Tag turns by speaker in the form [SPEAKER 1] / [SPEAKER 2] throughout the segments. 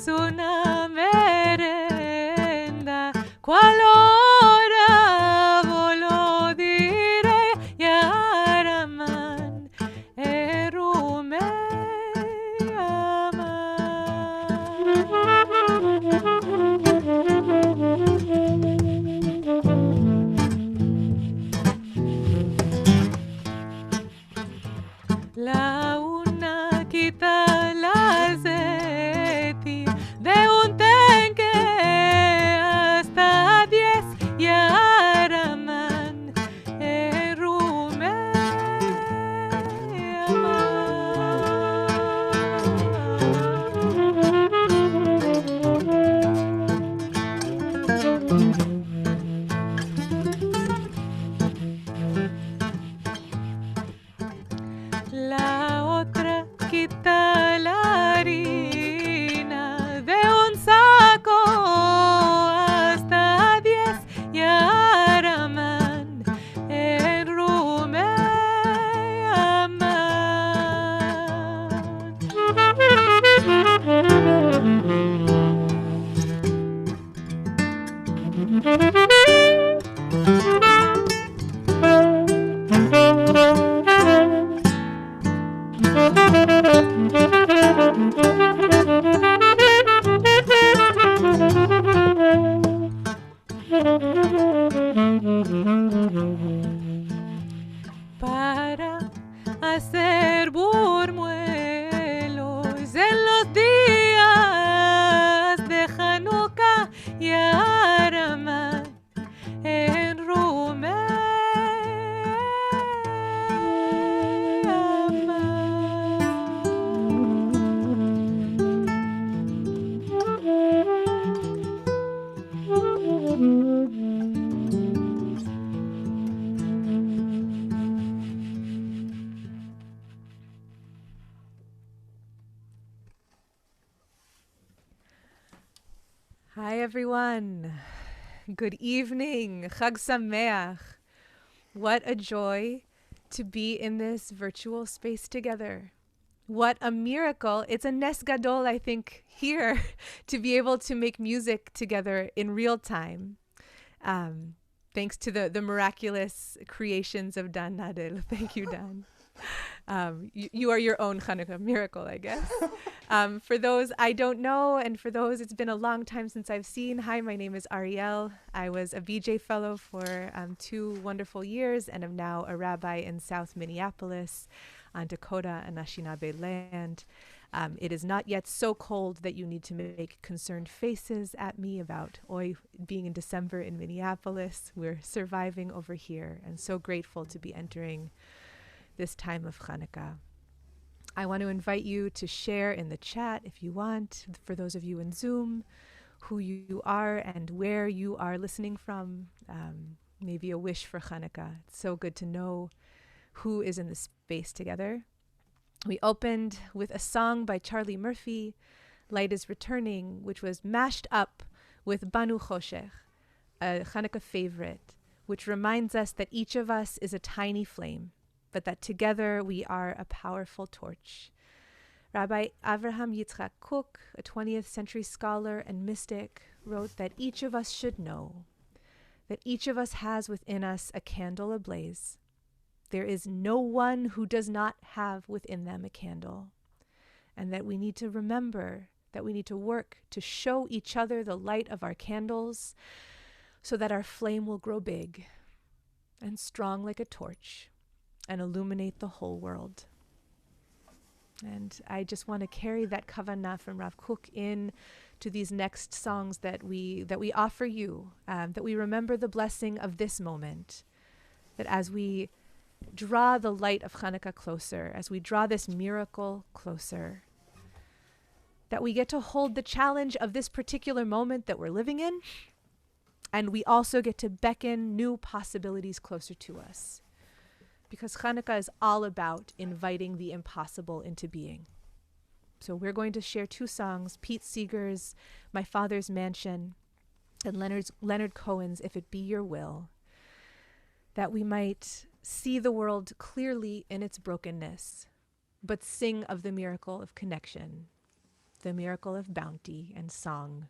[SPEAKER 1] es una merenda, cual hora lo diré, Yaraman, Erume, La una quita la seti de un tenque hasta 10 y araman erume La otra quita la harina de un saco hasta 10 y araman en para hacer burmuelos en los días de Hanukkah y Araman en Hi everyone. Good evening. Chag Sameach. What a joy to be in this virtual space together. What a miracle. It's a Nes Gadol, I think, here to be able to make music together in real time. Thanks to the miraculous creations of Dan Nadel. Thank you, Dan. You are your own Hanukkah miracle, I guess. For those I don't know, and for those it's been a long time since I've seen, hi, my name is Arielle. I was a VJ fellow for 2 wonderful years and am now a rabbi in South Minneapolis on Dakota and Anishinaabe land. It is not yet so cold that you need to make concerned faces at me about being in December in Minneapolis. We're surviving over here and so grateful to be entering this time of Hanukkah. I want to invite you to share in the chat if you want, for those of you in Zoom, who you are and where you are listening from. Maybe a wish for Hanukkah. It's so good to know who is in the space together. We opened with a song by Charlie Murphy, Light is Returning, which was mashed up with Banu Choshech, a Hanukkah favorite, which reminds us that each of us is a tiny flame, but that together we are a powerful torch. Rabbi Avraham Yitzchak Kook, a 20th century scholar and mystic, wrote that each of us should know that each of us has within us a candle ablaze. There is no one who does not have within them a candle, and that we need to remember that we need to work to show each other the light of our candles so that our flame will grow big and strong like a torch and illuminate the whole world. And I just want to carry that kavanah from Rav Kook in to these next songs that we offer you, that we remember the blessing of this moment, that as we draw the light of Hanukkah closer, as we draw this miracle closer, that we get to hold the challenge of this particular moment that we're living in, and we also get to beckon new possibilities closer to us. Because Hanukkah is all about inviting the impossible into being. So we're going to share 2 songs, Pete Seeger's My Father's Mansion and Leonard Cohen's If It Be Your Will, that we might see the world clearly in its brokenness, but sing of the miracle of connection. the miracle of bounty and song.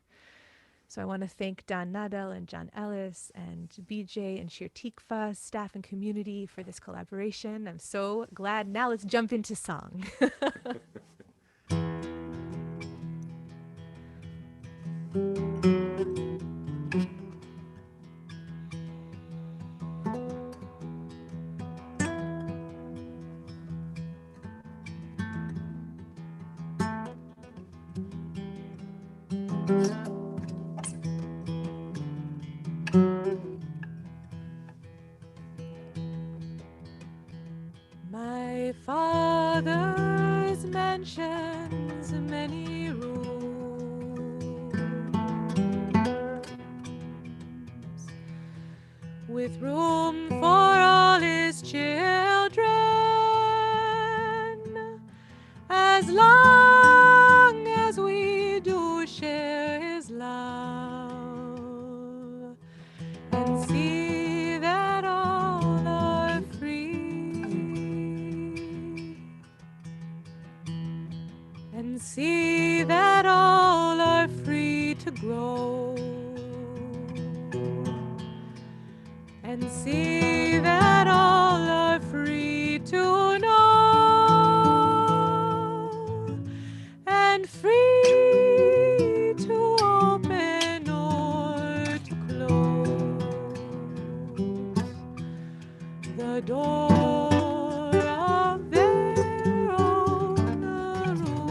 [SPEAKER 1] So I want to thank Don Nadel and John Ellis and BJ and Shir Tikva staff and community for this collaboration. I'm so glad. Now let's jump into song. My father's mansions many rooms, with room for all his children, as long as we do share his love, and see that all are free, and see that all are free to grow, and see that all are free to know, and free to open or to close the door of their own room.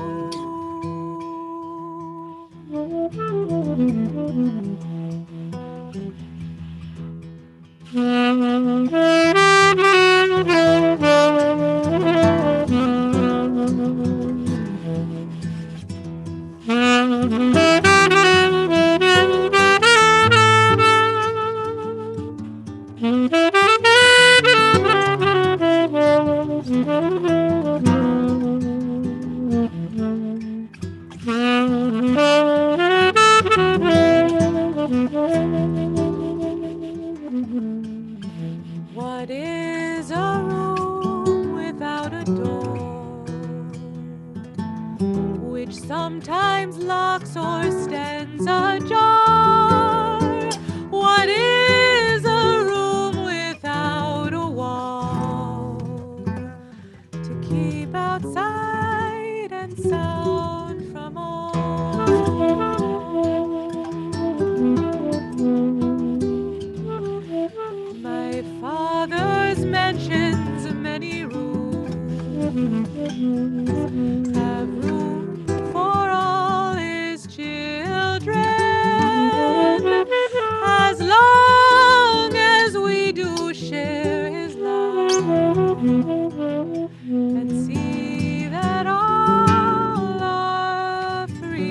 [SPEAKER 1] What is a room without a door, which sometimes locks or stands ajar? What is a room without a wall, to keep outside and sound from all? My father's mansions many rooms, have room for all his children, as long as we do share his love, and see that all are free.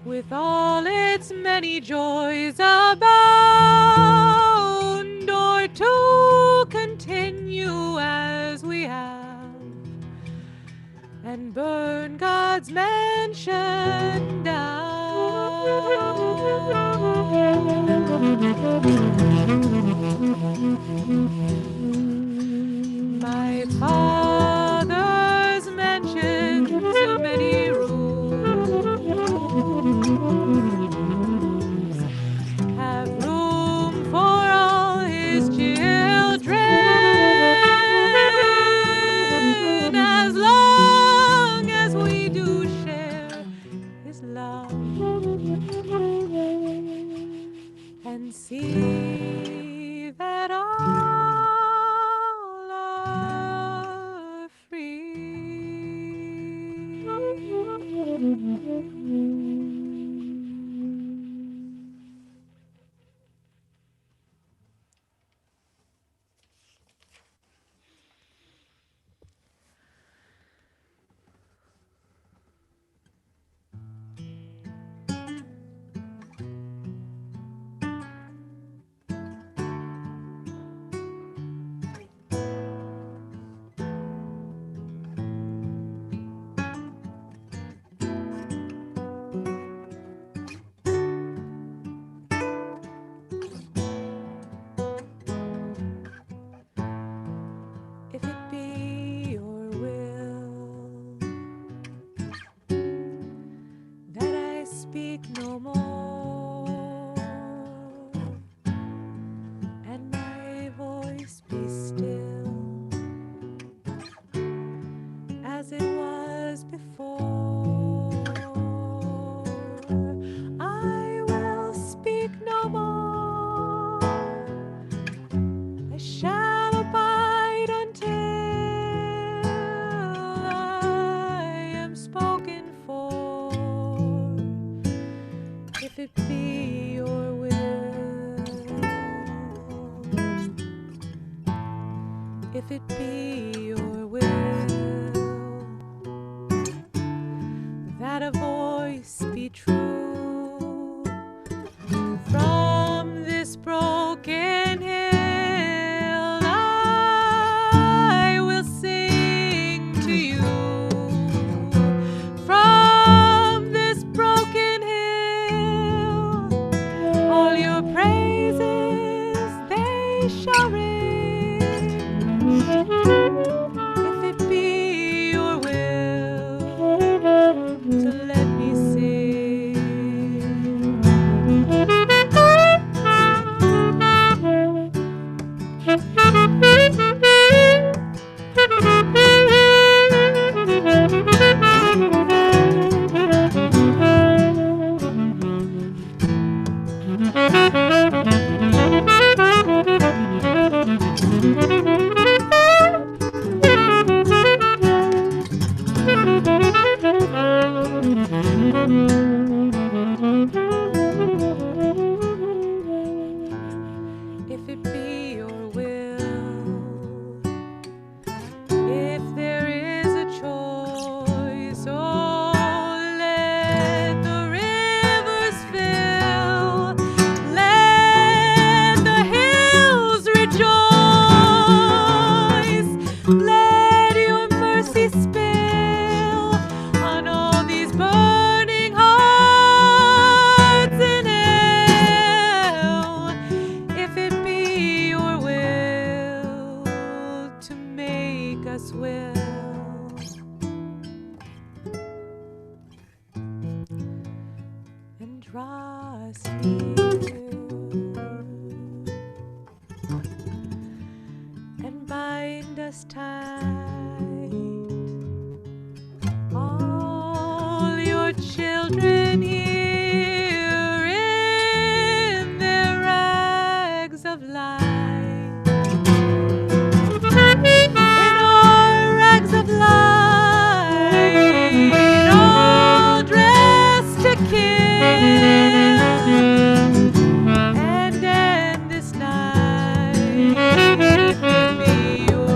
[SPEAKER 1] With all its many joys abound, or to continue as we have, and burn God's mansion down. My father's mansions many rooms, have room for all his children, as long as we do share his love, and see that all are free. If it be your will that I speak no more, and my voice be still as it was before, I will speak no more. I shall abide until I am spoken for. If it be your will, if it be your will, that a voice be true from this broken hill, I will sing to you. From this broken hill, all your praises they shall ring. If it be your will to let me sing. If it be your will, if there is a choice, oh, let the rivers fill, let the hills rejoice, let your mercy spill on all these burning hearts in hell. If it be your will to make us well and draw us near and bind us tight, all your children here in their rags of light, in our rags of light, all dressed to kill and end this night. If it be your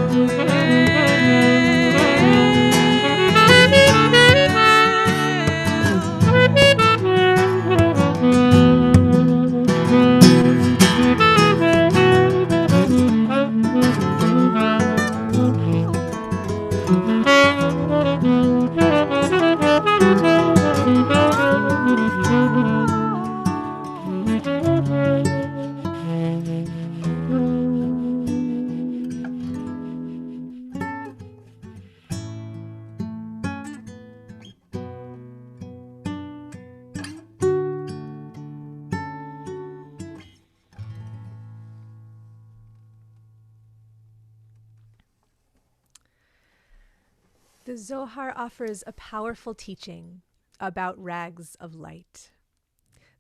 [SPEAKER 1] The Zohar offers a powerful teaching about rags of light,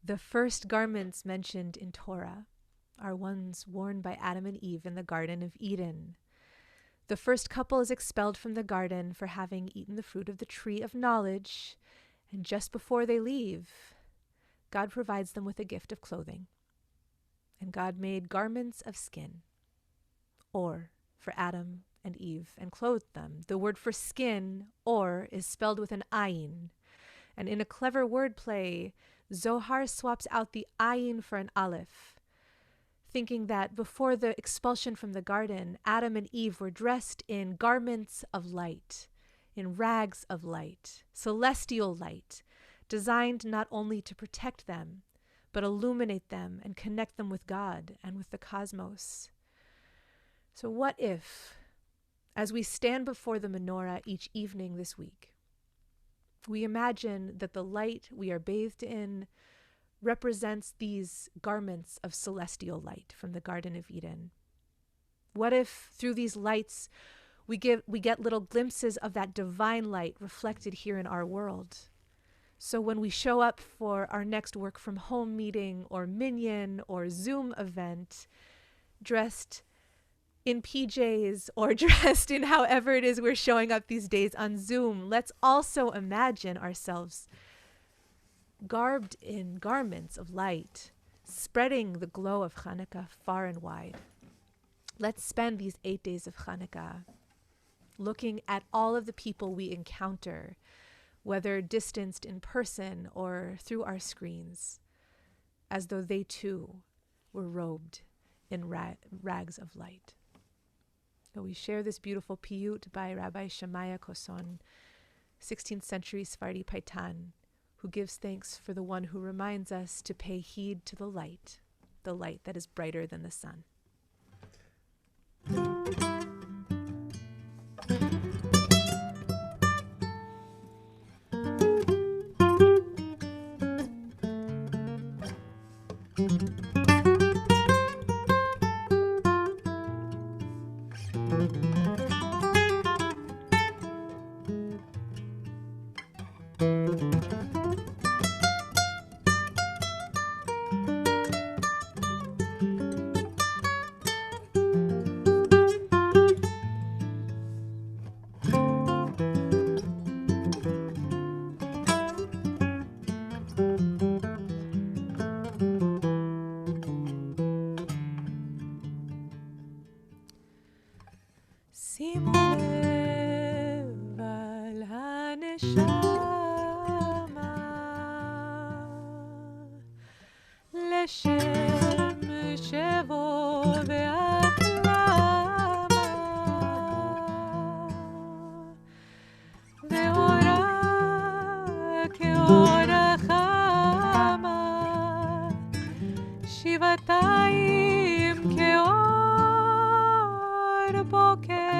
[SPEAKER 1] the first garments mentioned in Torah. are ones worn by Adam and Eve in the Garden of Eden. The first couple is expelled from the garden for having eaten the fruit of the tree of knowledge, and just before they leave, God provides them with a gift of clothing. And God made garments of skin, or, for Adam and Eve, and clothed them. The word for skin, or, is spelled with an ayin. And in a clever wordplay, Zohar swaps out the ayin for an aleph, thinking that before the expulsion from the garden, Adam and Eve were dressed in garments of light, in rags of light, celestial light, designed not only to protect them, but illuminate them and connect them with God and with the cosmos. So what if, as we stand before the menorah each evening this week, we imagine that the light we are bathed in represents these garments of celestial light from the Garden of Eden? What if through these lights we get little glimpses of that divine light reflected here in our world? So when we show up for our next work from home meeting or minyan or Zoom event, dressed in PJs or dressed in however it is we're showing up these days on Zoom, let's also imagine ourselves garbed in garments of light, spreading the glow of Hanukkah far and wide. Let's spend these 8 days of Hanukkah looking at all of the people we encounter, whether distanced in person or through our screens, as though they too were robed in rags of light. So we share this beautiful piyut by Rabbi Shemaya Koson, 16th century Sephardi Paitan, who gives thanks for the one who reminds us to pay heed to the light that is brighter than the sun. שימו לב על הנשמה לשם שבו והחלמה ואורה כאור החמה שבעתיים כאור בוקר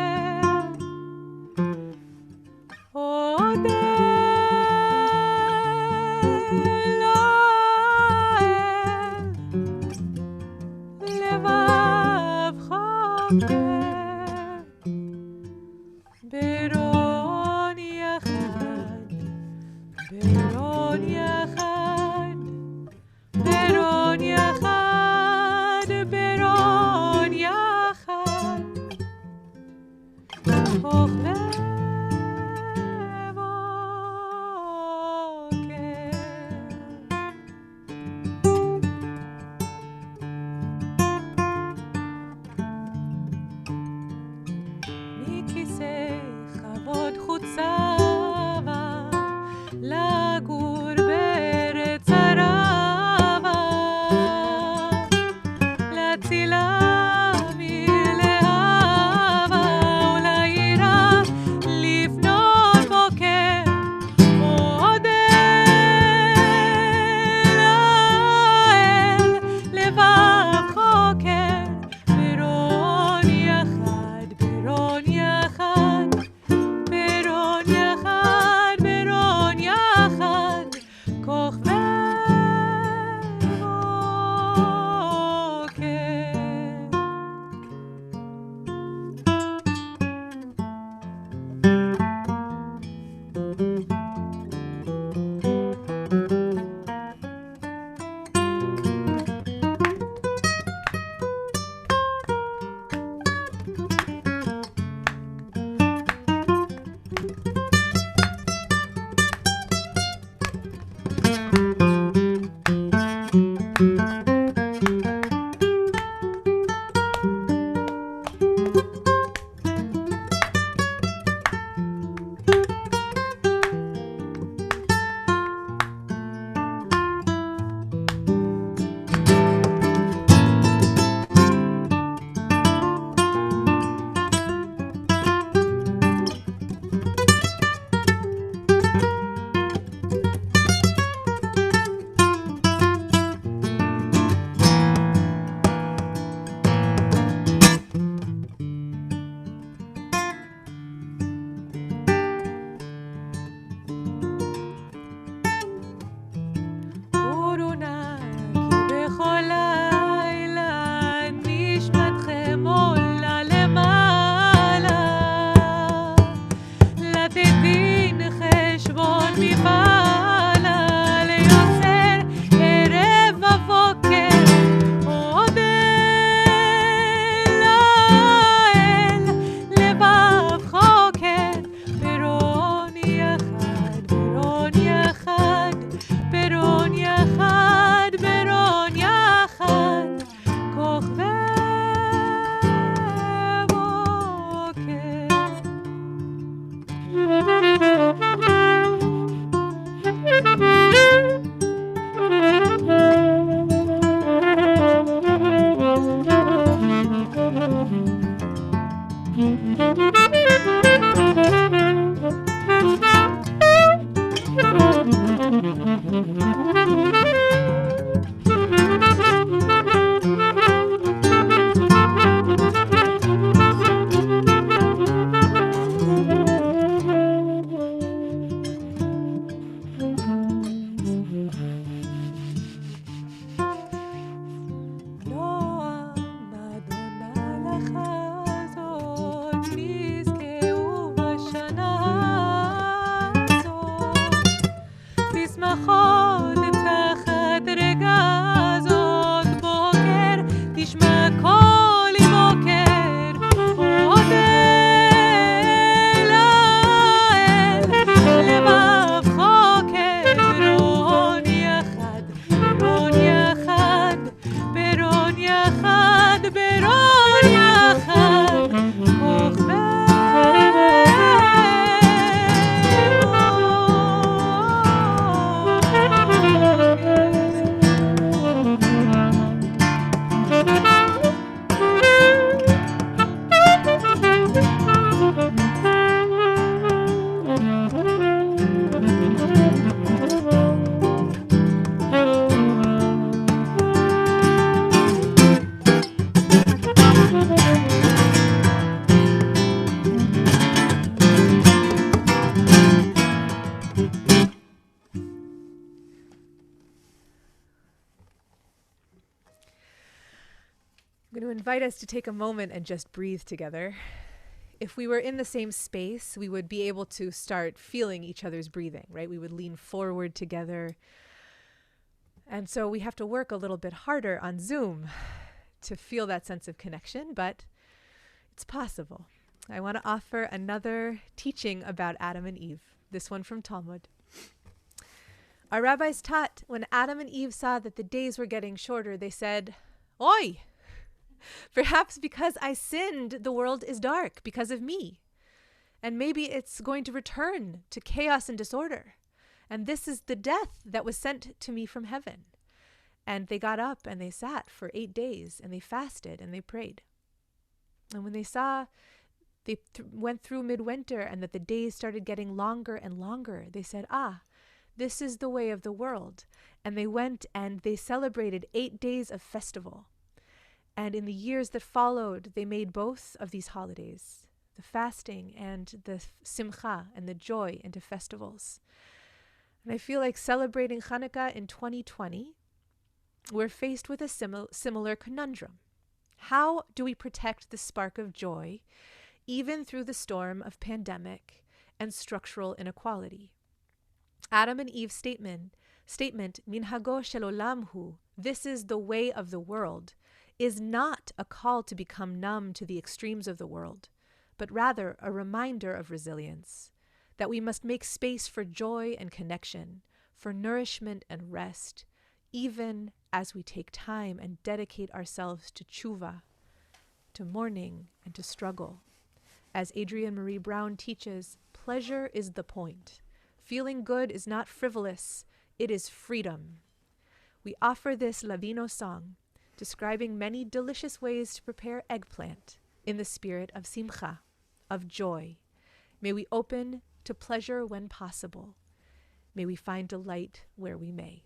[SPEAKER 1] I'm going to invite us to take a moment and just breathe together. If we were in the same space, we would be able to start feeling each other's breathing, right? We would lean forward together. And so we have to work a little bit harder on Zoom to feel that sense of connection, but it's possible. I want to offer another teaching about Adam and Eve, this one from Talmud. Our rabbis taught when Adam and Eve saw that the days were getting shorter, they said, "Oi! Perhaps because I sinned, the world is dark because of me. And maybe it's going to return to chaos and disorder. And this is the death that was sent to me from heaven." And they got up and they sat for 8 days and they fasted and they prayed. And when they saw they went through midwinter and that the days started getting longer and longer, they said, this is the way of the world. And they went and they celebrated 8 days of festival. And in the years that followed, they made both of these holidays, the fasting and the simcha and the joy into festivals. And I feel like celebrating Hanukkah in 2020, we're faced with a similar conundrum. How do we protect the spark of joy, even through the storm of pandemic and structural inequality? Adam and Eve's statement, minhago shel olam hu, this is the way of the world, is not a call to become numb to the extremes of the world, but rather a reminder of resilience, that we must make space for joy and connection, for nourishment and rest, even as we take time and dedicate ourselves to tshuva, to mourning and to struggle. As Adrienne Marie Brown teaches, pleasure is the point. Feeling good is not frivolous, it is freedom. We offer this Ladino song, describing many delicious ways to prepare eggplant in the spirit of simcha, of joy. May we open to pleasure when possible. May we find delight where we may.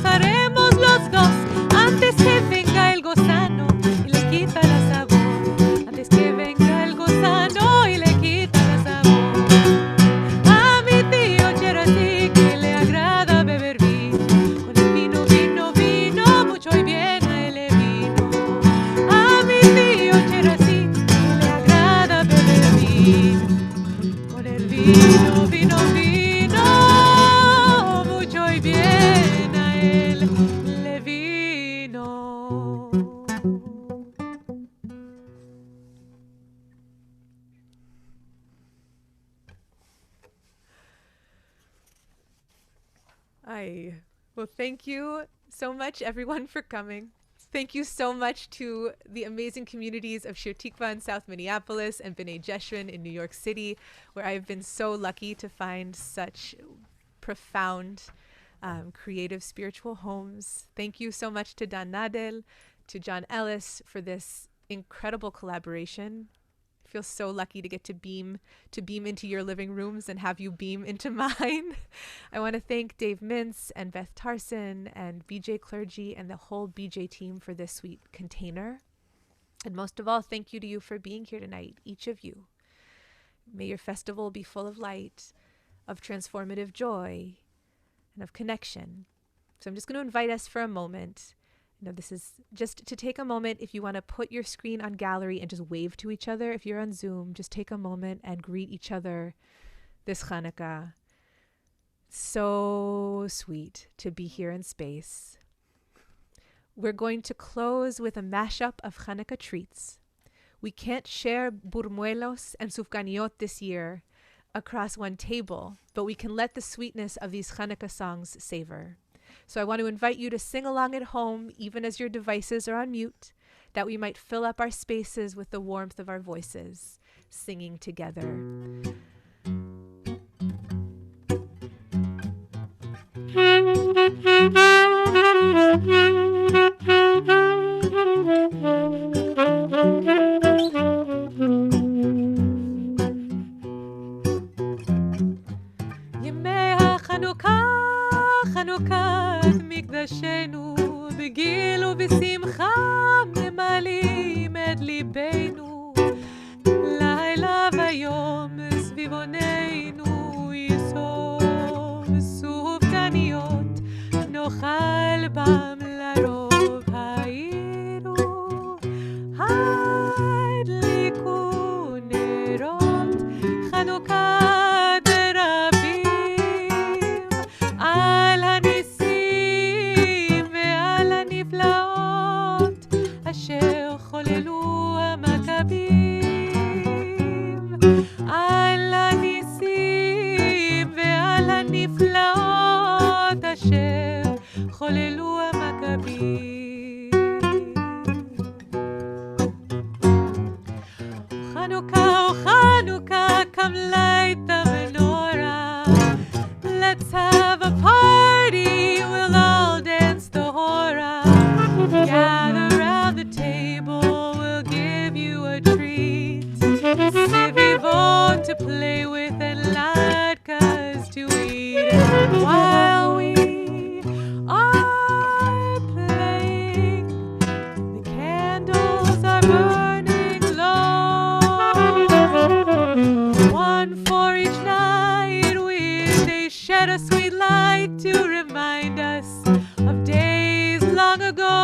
[SPEAKER 1] gozaremos los dos antes que venga el gusano y le quita el sabor. Antes que venga el gusano y le quita el sabor. A mi tío Cherasí que le agrada beber vino, con el vino, vino, vino, mucho y bien a él vino. A mi tío Cherasí que le agrada beber vino, con el vino, vino, vino, mucho y bien a él le vino. Well, thank you so much, everyone, for coming. Thank you so much to the amazing communities of Shir Tikva in South Minneapolis and B'nai Jeshurun in New York City, where I've been so lucky to find such profound, creative, spiritual homes. Thank you so much to Dan Nadel, to John Ellis for this incredible collaboration. I feel so lucky to get to beam into your living rooms and have you beam into mine. I want to thank Dave Mintz and Beth Tarson and BJ Clergy and the whole BJ team for this sweet container. And most of all, thank you to you for being here tonight, each of you. May your festival be full of light, of transformative joy, and of connection. So I'm just going to invite us for a moment. This is just to take a moment. If you want to put your screen on gallery and just wave to each other, if you're on Zoom, just take a moment and greet each other this Hanukkah. So sweet to be here in space. We're going to close with a mashup of Hanukkah treats. We can't share burmuelos and sufganiot this year across one table, but we can let the sweetness of these Hanukkah songs savor. So I want to invite you to sing along at home, even as your devices are on mute, that we might fill up our spaces with the warmth of our voices, singing together. Yemei HaChanukah חנוכת מקדשנו בגיל ובשמחה ממלאים את ליבנו לילה ויום סביבוננו יסוב סופגניות נאכל בם לרוב העירו הדליקו נרות חנוכת רבים על הניסים ועל הנפלאות אשר חוללו המכבים על הניסים ועל הנפלאות אשר חוללו המכבים חנוכה חנוכה come light the menorah. Let's have a party, we'll all dance the hora. Gather round the table, we'll give you a treat. Sivivon to play with and latkes to eat. And while we are playing, the candles are burning low. One for each night, they shed a sweet light to remind us of days long ago.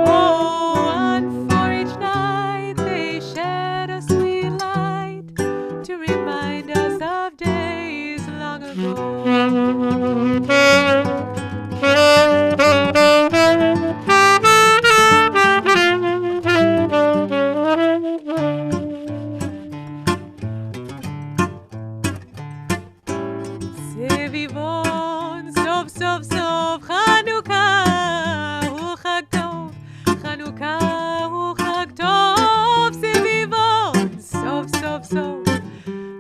[SPEAKER 1] Oh, one for each night, they shed a sweet light to remind us of days long ago. סביבון, סוף סוף סוף חנוכה הוא חג טוב, חנוכה הוא חג טוב, סביבון, סוף סוף סוף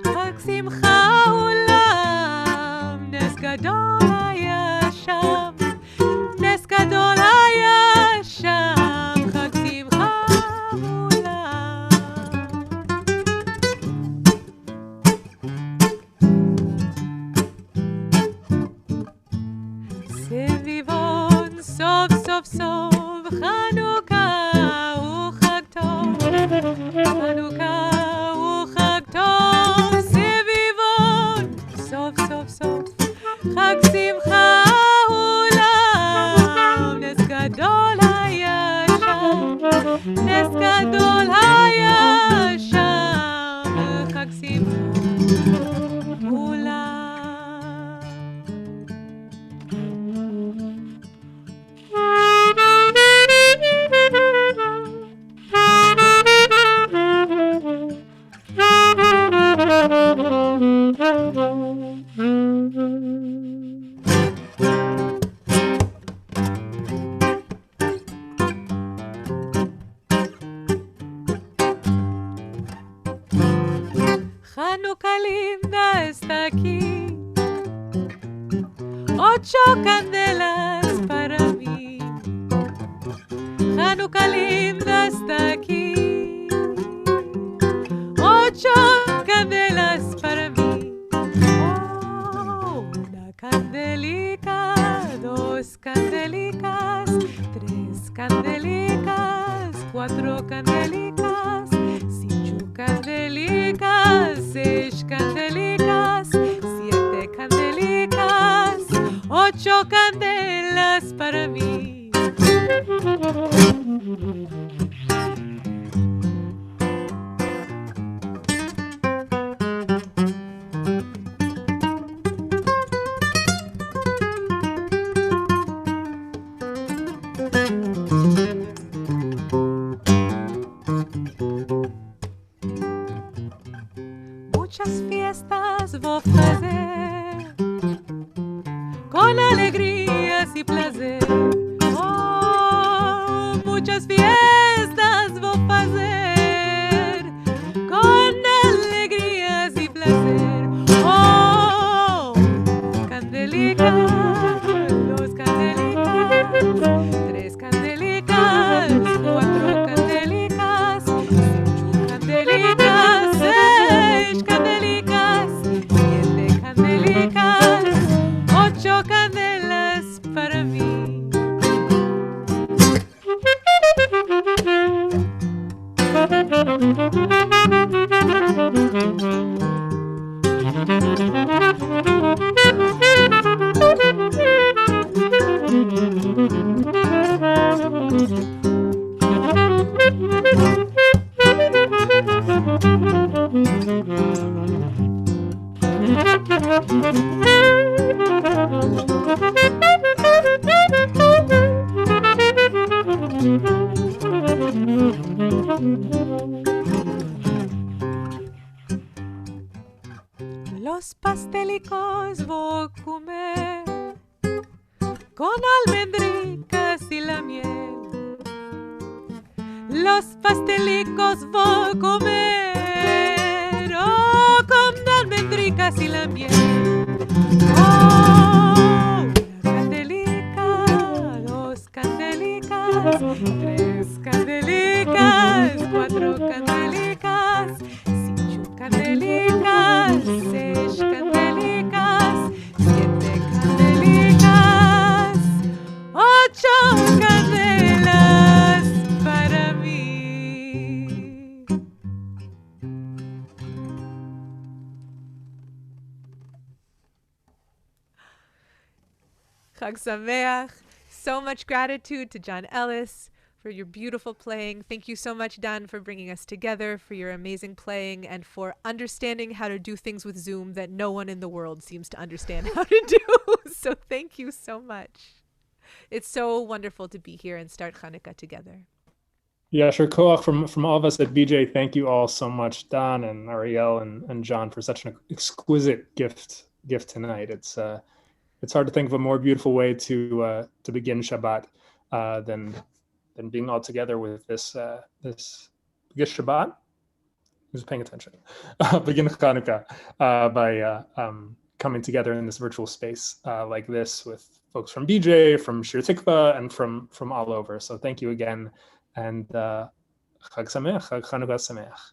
[SPEAKER 1] חג שמחה עולם, נס גדול היה שם, נס גדול היה שם, חג שמחה עולם. סביבון, סוף סוף סוף, חנוכה הוא חג טוב. חנוכה הוא חג טוב, סביבון, סוף סוף סוף, חג שמחה עולם, נס גדול היה שם, נס גדול היה שם, חג שמחה עולם. Hanukkah linda está aquí, 8 candelas para mí. Hanukkah linda está aquí, 8 candelas para mí. Oh, una candelica, 2 candelicas, 3 candelicas, 4 candelicas, 5 candelicas, 6 candelicas, 7 candelicas, 8 candelas para mí. Muchas fiestas voy a hacer con alegrías y placer. Oh, muchas fiestas voy a hacer con alegrías y placer. Oh, candelicas, 2 candelicas, 3 candelicas, 4 candelicas, 5 candelicas, 6 candelicas, 7 candelicas, 8 candelas para mí. Los pastelicos voy a comer con almendricas y la miel. Los pastelicos voy a comer, oh, con almendricas y la miel. Oh, una candelica, 2 candelicas, 3 candelicas, 4 candelicas, 5 candelicas, 6 candelicas, 7 candelicas, 8 candelas para mí. Chag Sameach. So much gratitude to John Ellis for your beautiful playing. Thank you so much, Dan, for bringing us together, for your amazing playing, and for understanding how to do things with Zoom that no one in the world seems to understand how to do. So thank you so much. It's so wonderful to be here and start Hanukkah together.
[SPEAKER 2] Yeah, sure. Koach from all of us at BJ. Thank you all so much, Dan and Arielle and John, for such an exquisite gift tonight. It's hard to think of a more beautiful way to begin Shabbat than being all together with this Shabbat. Who's paying attention? Begin Hanukkah by coming together in this virtual space like this with folks from BJ, from Shir Tikva, and from all over. So thank you again, and Chag Sameach, Chag Hanukkah Sameach.